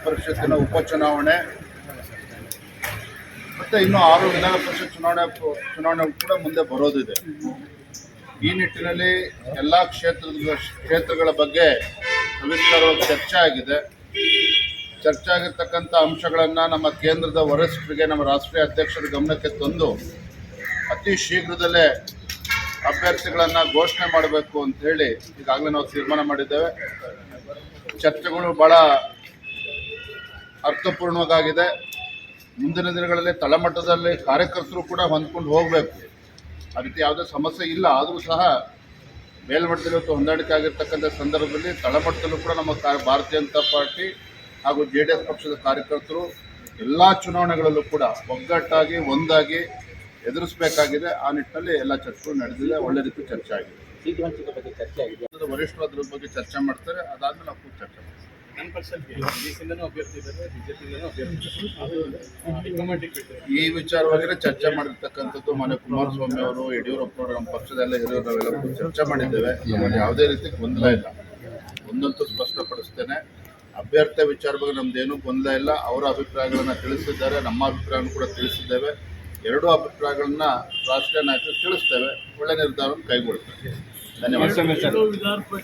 ಪರಿಷತ್ತಿನ ಉಪಚುನಾವಣೆ ಮತ್ತು ಇನ್ನೂ 6 ವಿಧಾನ ಪರಿಷತ್ ಚುನಾವಣೆ ಕೂಡ ಮುಂದೆ ಬರೋದಿದೆ. ಈ ನಿಟ್ಟಿನಲ್ಲಿ ಎಲ್ಲ ಕ್ಷೇತ್ರಗಳ ಬಗ್ಗೆ ಸವಿಸ್ತಾರವಾಗಿ ಚರ್ಚೆ ಆಗಿದೆ. ಚರ್ಚೆ ಆಗಿರ್ತಕ್ಕಂಥ ಅಂಶಗಳನ್ನು ನಮ್ಮ ಕೇಂದ್ರದ ವರಿಷ್ಠರಿಗೆ, ನಮ್ಮ ರಾಷ್ಟ್ರೀಯ ಅಧ್ಯಕ್ಷರ ಗಮನಕ್ಕೆ ತಂದು ಅತಿ ಶೀಘ್ರದಲ್ಲೇ ಅಭ್ಯರ್ಥಿಗಳನ್ನು ಘೋಷಣೆ ಮಾಡಬೇಕು ಅಂಥೇಳಿ ಈಗಾಗಲೇ ನಾವು ತೀರ್ಮಾನ ಮಾಡಿದ್ದೇವೆ. ಚರ್ಚೆಗಳು ಭಾಳ ಅರ್ಥಪೂರ್ಣವಾಗಿದೆ. ಮುಂದಿನ ದಿನಗಳಲ್ಲಿ ತಳಮಟ್ಟದಲ್ಲಿ ಕಾರ್ಯಕರ್ತರು ಕೂಡ ಹೊಂದ್ಕೊಂಡು ಹೋಗಬೇಕು. ಆ ರೀತಿ ಯಾವುದೇ ಸಮಸ್ಯೆ ಇಲ್ಲ. ಆದರೂ ಸಹ ಮೇಲ್ಮಟ್ಟದಲ್ಲಿ ಇವತ್ತು ಹೊಂದಾಣಿಕೆ ಆಗಿರ್ತಕ್ಕಂಥ ಸಂದರ್ಭದಲ್ಲಿ ತಳಮಟ್ಟದಲ್ಲೂ ಕೂಡ ನಮ್ಮ ಭಾರತೀಯ ಜನತಾ ಪಾರ್ಟಿ ಹಾಗೂ JDS ಪಕ್ಷದ ಕಾರ್ಯಕರ್ತರು ಎಲ್ಲ ಚುನಾವಣೆಗಳಲ್ಲೂ ಕೂಡ ಒಗ್ಗಟ್ಟಾಗಿ ಒಂದಾಗಿ ಎದುರಿಸಬೇಕಾಗಿದೆ. ಆ ನಿಟ್ಟಿನಲ್ಲಿ ಎಲ್ಲ ಚರ್ಚೆಗಳು ನಡೆದಿದೆ. ಒಳ್ಳೆ ರೀತಿ ಚರ್ಚೆ ಆಗಿದೆ. ವರಿಷ್ಠರು ಅದ್ರ ಬಗ್ಗೆ ಚರ್ಚೆ ಮಾಡ್ತಾರೆ. ಅದಾದ್ಮೇಲೆ ನಾವು ಕೂಡ ಚರ್ಚೆ ಮಾಡ್ತೀವಿ. ಈ ವಿಚಾರವಾಗಿ ಚರ್ಚೆ ಮಾಡಿರ್ತಕ್ಕಂಥದ್ದು ಮಾನ್ಯ ಕುಮಾರಸ್ವಾಮಿ ಅವರು, ಯಡಿಯೂರಪ್ಪನವರು, ನಮ್ಮ ಪಕ್ಷದಲ್ಲ ಹಿರಿಯರು ನಾವೆಲ್ಲ ಚರ್ಚೆ ಮಾಡಿದ್ದೇವೆ. ಯಾವುದೇ ರೀತಿ ಗೊಂದಲ ಇಲ್ಲ. ಒಂದಂತೂ ಸ್ಪಷ್ಟಪಡಿಸ್ತೇನೆ, ಅಭ್ಯರ್ಥಿ ವಿಚಾರ ಬಗ್ಗೆ ನಮ್ದೇನೂ ಗೊಂದಲ ಇಲ್ಲ. ಅವರ ಅಭಿಪ್ರಾಯಗಳನ್ನು ತಿಳಿಸಿದ್ದಾರೆ, ನಮ್ಮ ಅಭಿಪ್ರಾಯವನ್ನು ಕೂಡ ತಿಳಿಸಿದ್ದೇವೆ. ಎರಡೂ ಅಭಿಪ್ರಾಯಗಳನ್ನ ರಾಷ್ಟ್ರೀಯ ನಾಯಕರು ತಿಳಿಸ್ತೇವೆ. ಒಳ್ಳೆ ನಿರ್ಧಾರವನ್ನು ಕೈಗೊಳ್ತೇವೆ. ಧನ್ಯವಾದ.